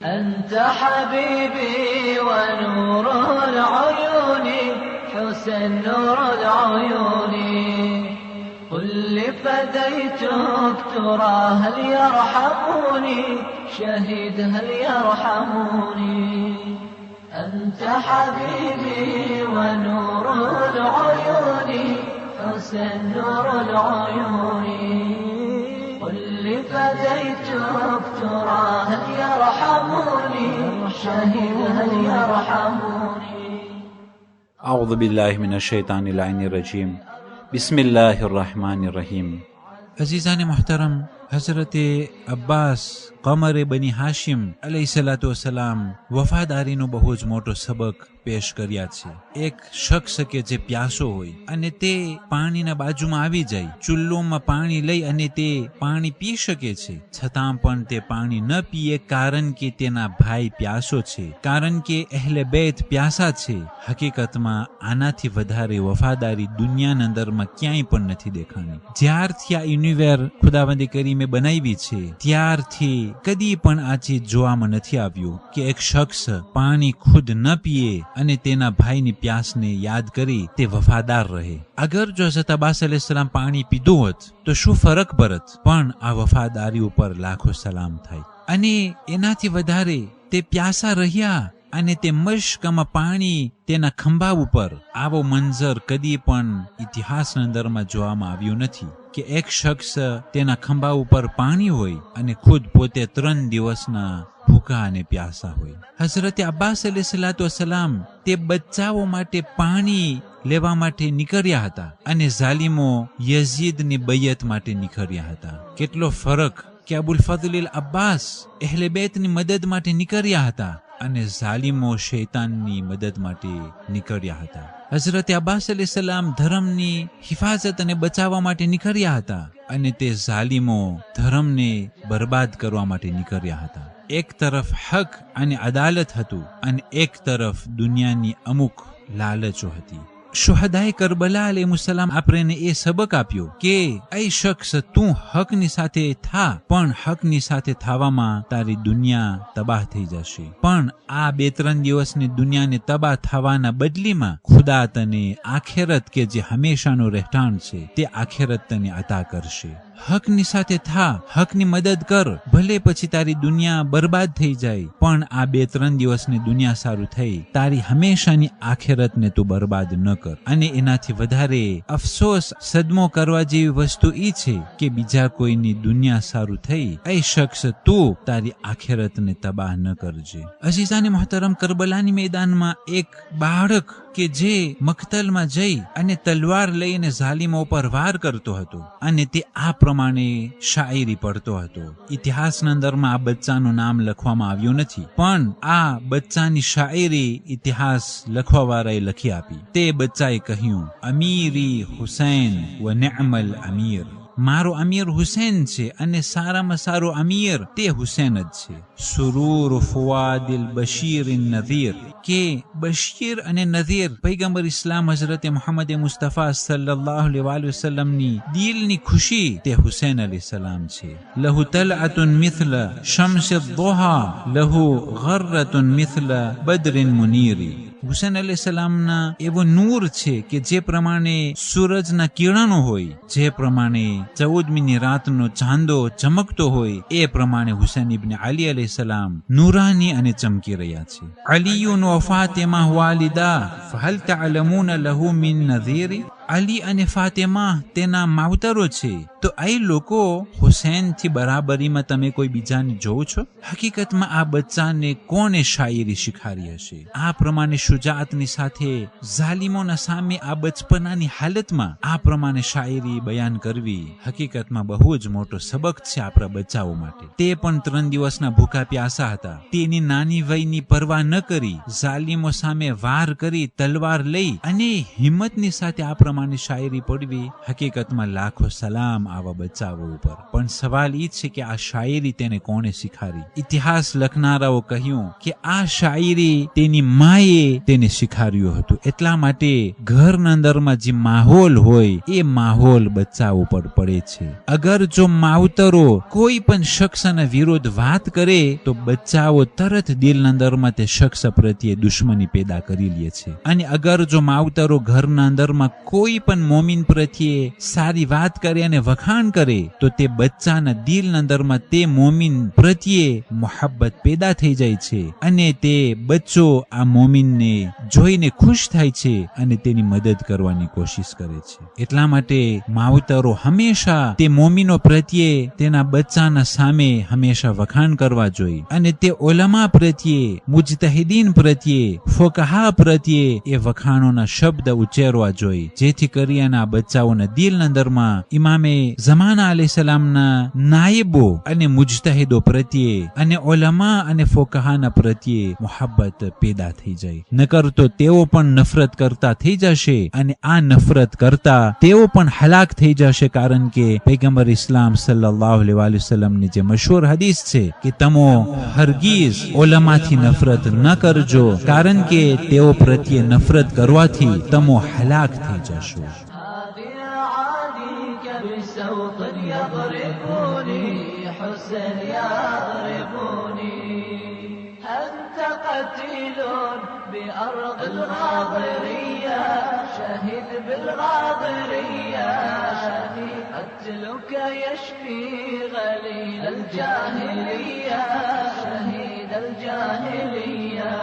أنت حبيبي ونور العيون، حسن نور العيون. قل لفديتك ترى هل يرحموني، شهيد هل يرحموني. أنت حبيبي ونور العيون، حسن نور العيون. قل لفديتك ترى هل يرحموني، شهيد هل يرحموني. أعوذ بالله من الشيطان اللعين الرجيم بسم الله الرحمن الرحیم. عزیزان محترم، حضرت અબ્બાસ કમરે બની હાશિમ અલૈહિસ્સલાતુ વસલામ વફાદારીનો બહુ જ મોટો સબક પેશ કર્યા છે. એક શખ્સ કે જે પ્યાસો હોય અને તે પાણીના બાજુમાં આવી જાય, ચુલ્લોમાં પાણી લઈ અને તે પાણી પી શકે છે, છતાં પણ તે પાણી ન પીએ કારણ કે તેના ભાઈ પ્યાસો છે, કારણ કે અહેલે બેત પ્યાસા છે. હકીકતમાં આનાથી વધારે વફાદારી દુનિયાના અંદરમાં ક્યાંય પણ નથી દેખાણી. જ્યારથી આ યુનિવર ખુદાવંદે કરીમે બનાવી છે ત્યારથી કદી પણ આ ચીજ જોવામાં નથી આવ્યું કે એક શખ્સ પાણી ખુદ ન પીએ અને તેના ભાઈની પ્યાસને યાદ કરી તે વફાદાર રહે. અગર જો હઝરત અબ્બાસ અલૈહિસ્સલામ પાણી પીધું હોત તો શું ફરક પડત, પણ આ વફાદારી ઉપર લાખો સલામ થાય. અને એનાથી વધારે તે પ્યાસા રહ્યા અને તે મશ્કમાં પાણી તેના ખંભા ઉપર. આવો મંઝર કદી પણ ઇતિહાસના અંદરમાં જોવામાં આવ્યું નથી કે એક શખ્સ તેના ખંભા ઉપર પાણી હોય અને ખુદ પોતે 3 દિવસના ભૂખા અને પ્યાસા હોય. હઝરત અબ્બાસ અલૈહિસ્સલાતુ વસલામ તે બચ્ચાઓ માટે પાણી લેવા માટે નીકળ્યા હતા અને ઝાલિમો યઝીદની બૈયત માટે નીકળ્યા હતા. કેટલો ફરક કે અબુલ ફઝલ અબ્બાસ અહેલે બેતની મદદ માટે નીકળ્યા હતા અને ઝાલિમો શૈતાનની મદદ માટે નીકળ્યા હતા. હઝરત અબ્બાસ અલૈહિસ્સલામ ધર્મની હિફાજત અને બચાવવા માટે નીકળ્યા હતા અને તે ઝાલિમો ધર્મને બરબાદ કરવા માટે નીકળ્યા હતા. એક તરફ હક અને અદાલત હતું અને એક તરફ દુનિયાની અમુક લાલચો હતી. શુહદાએ કરબલા અલૈહિસ્સલામ આપણને એ સબક આપ્યો કે એ શખ્સ તું હકની સાથે થા, પણ હકની સાથે થવામાં તારી દુનિયા તબાહ થઈ જશે. પણ આ 2-3 દિવસની દુનિયાને તબાહ થવાના બદલીમાં ખુદા તને આખેરત કે જે હંમેશાનું રહેઠાણ છે તે આખેરત તને અતા કરશે. હકની સાથે થા, હકની મદદ કર, ભલે પછી તારી દુનિયા બરબાદ થઈ જાય, પણ આ 2-3 દિવસની દુનિયા સારું થઈ, તારી હંમેશાની આખેરતને તું બરબાદ ન કર. અને એનાથી વધારે અફસોસ સદમો કરવા જેવી વસ્તુ એ છે કે બીજા કોઈની દુનિયા સારું થઈ, એ શખ્સ તું તારી આખેરતને તબાહ ન કરજે. અઝીઝાને મુહતરમ, કરબલાની મેદાનમાં એક બાળક કે જે મક્તલમાં જઈ અને તલવાર લઈને ઝાલિમો પર વાર કરતો હતો અને તે આ પ્રમાણે શાયરી પડતો હતો. ઇતિહાસના અંદરમાં આ બચ્ચાનું નામ લખવામાં આવ્યું નથી, પણ આ બચ્ચાની શાયરી ઇતિહાસ લખવાવાળાએ લખી આપી. તે બચ્ચાએ કહ્યું, અમીરી હુસૈન વ નિઅમલ અમીર. મારો અમીર હુસૈન છે અને સારામાં સારો અમીર તે હુસૈન જ છે. સુરૂર ફુઆદિલ બશીર નઝીર, કે બશીર અને નઝીર પૈગંબર ઇસ્લામ હઝરત મુહમ્મદ મુસ્તફા સલ્લલ્લાહુ અલૈહિ વસલ્લમની દિલની ખુશી તે હુસૈન અલૈહિસ્સલામ છે. લહુ તલઅતુન મિથલ શમ્સ અદ્દુહા, લહુ ગર્રતુન મિથલ બદરિન મુનીરી. હુસૈન અલૈહિસ્સલામના એવો નૂર છે કે જે પ્રમાણે સૂરજના કિરણો હોય, જે પ્રમાણે 14મીની રાતનો ચાંદો ચમકતો હોય, એ પ્રમાણે હુસૈન ઇબ્ન અલી અલૈહિસ્સલામ નૂરાની અને ચમકી રહ્યા છે. અલીયુન વ ફાતિમા વાલિદા ફહલ તઅલમૂન લહુ મિન નઝીરી. અલી અને ફાતિમા તેના માવતરો છે, તો એ લોકો હુસૈનથી બરાબરીમાં તમે કોઈ બીજાને જોવો છો? હકીકતમાં આ બચ્ચાને કોને શાયરી શીખારી હશે? આ પ્રમાણે શુજાઅતની સાથે ઝાલિમોના સામે આ બચપનાની હાલતમાં આ પ્રમાણે શાયરી બયાન કરવી હકીકતમાં બહુ જ મોટો સબક છે આપણા બચ્ચાઓ માટે. તે પણ 3 દિવસના ભૂખા પ્યાસા હતા. તેની નાની વયની પરવા ન કરી ઝાલિમો સામે વાર કરી તલવાર લઈ અને હિંમતની સાથે આ પ્રમાણે શાયરી પડવી, હકીકતમાં લાખો સલામ આવા બચ્ચાઓ ઉપર. પણ સવાલ એ છે કે આ શાયરી તેને કોણે શીખારી? ઇતિહાસ લખનારાઓ કહ્યું કે આ શાયરી તેની માએ તેને શીખાર્યું હતું. એટલા માટે ઘરના અંદરમાં જે માહોલ હોય એ માહોલ બચ્ચાઓ પર પડે છે. અગર જો માવતરો કોઈ પણ શખ્સના વિરોધ વાત કરે તો બચ્ચાઓ તરત દિલના અંદરમાં તે શખ્સ પ્રત્યે દુશ્મની પેદા કરી લે છે. અને અગર જો માવતરો ઘરના અંદરમાં કોઈ પણ મોમીન પ્રત્યે સારી વાત કરે અને વખાણ કરે તો તે બચ્ચાના દિલના અંદરમાં તે મોમીન પ્રત્યે મોહબ્બત પેદા થઈ જાય છે અને તે બચ્ચો આ મોમીનને જોઈને ખુશ થાય છે અને તેની મદદ કરવાની કોશિશ કરે છે. એટલા માટે માવતરો હંમેશા તે મોમીનો પ્રત્યે તેના બચ્ચાના સામે હંમેશા વખાણ કરવા જોઈએ અને તે ઉલમા પ્રત્યે, મુજતહિદીન પ્રત્યે, ફુકહા પ્રત્યે એ વખાણોના શબ્દ ઉચ્ચારવા જોઈએ, જેથી કરીને આ બચ્ચાઓના દિલના અંદરમાં ઇમામે ઝમાના અલૈહિસ્સલામના નાયબો અને મુજતહિદો પ્રત્યે અને ઉલમા અને ફુકહાના પ્રત્યે મોહબ્બત પેદા થઈ જાય. નકર તો તેઓ પણ નફરત કરતા થઈ જશે અને આ નફરત કરતા તેઓ પણ હલાક થઈ જશે. કારણ કે પૈગંબર ઇસ્લામ સલ્લલ્લાહુ અલૈહિ વસલ્લમની જે મશહૂર હદીસ છે કે તમો હરગીઝ ઉલમાથી નફરત ન કરજો, કારણ કે તેઓ પ્રત્યે નફરત કરવાથી તમો હલાક થઈ જશો. قتيل بأرض الغاضرية شهيد بالغاضرية قتلك يشفي غليل الجاهلية شهيد الجاهلية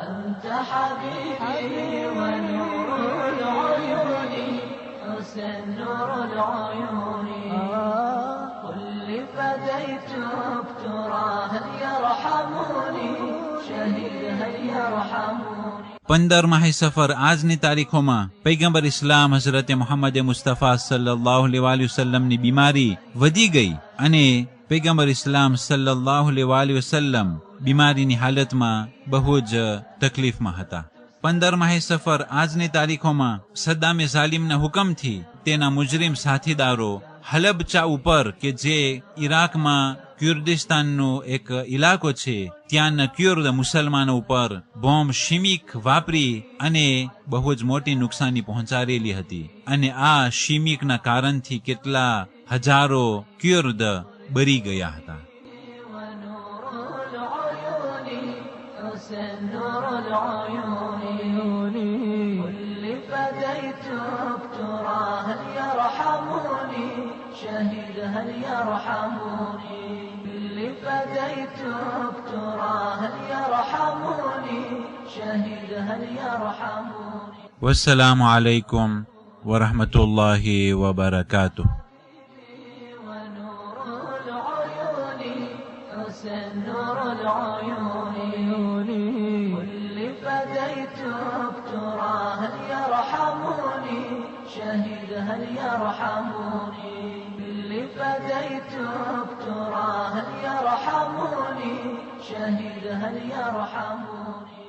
أنت حبيبي ونور العيون حسن نور العيون قل لي فديتك ترى هل يرحموني 15 સફર આજની તારીખોમાં પૈગંબર ઇસ્લામ હઝરત મુહમ્મદ મુસ્તફા સલ્લલ્લાહુ અલૈહિ વસલ્લમની બીમારી વધી ગઈ અને પૈગંબર ઇસ્લામ સલ્લલ્લાહુ અલૈહિ વસલ્લમ બીમારીની હાલતમાં બહુ જ તકલીફમાં હતા. 15 સફર આજની તારીખોમાં સદ્દામે ઝાલિમના હુકમથી તેના મુજરિમ સાથીદારો હલબચા ઉપર કે જે ઈરાકમાં કુર્દિસ્તાનનો એક ઇલાકો છે ત્યાંના ક્યુર્દ મુસલમાનો ઉપર બોમ્બ શિમિક વાપરી અને બહુ જ મોટી નુકસાની પહોંચાડેલી હતી અને આ શિમિકના કારણથી કેટલા હજારો ક્યુર્દ બરી ગયા હતા. شهيد هل يرحموني اللي فديتك ترى هل يرحموني شهيد هل يرحموني. والسلام عليكم ورحمة الله وبركاته. ونور العيون حسن نور العيون اللي فديتك ترى هل يرحموني شهيد هل يرحموني اللي فديتك ترى هل يرحموني شهيد هل يرحموني.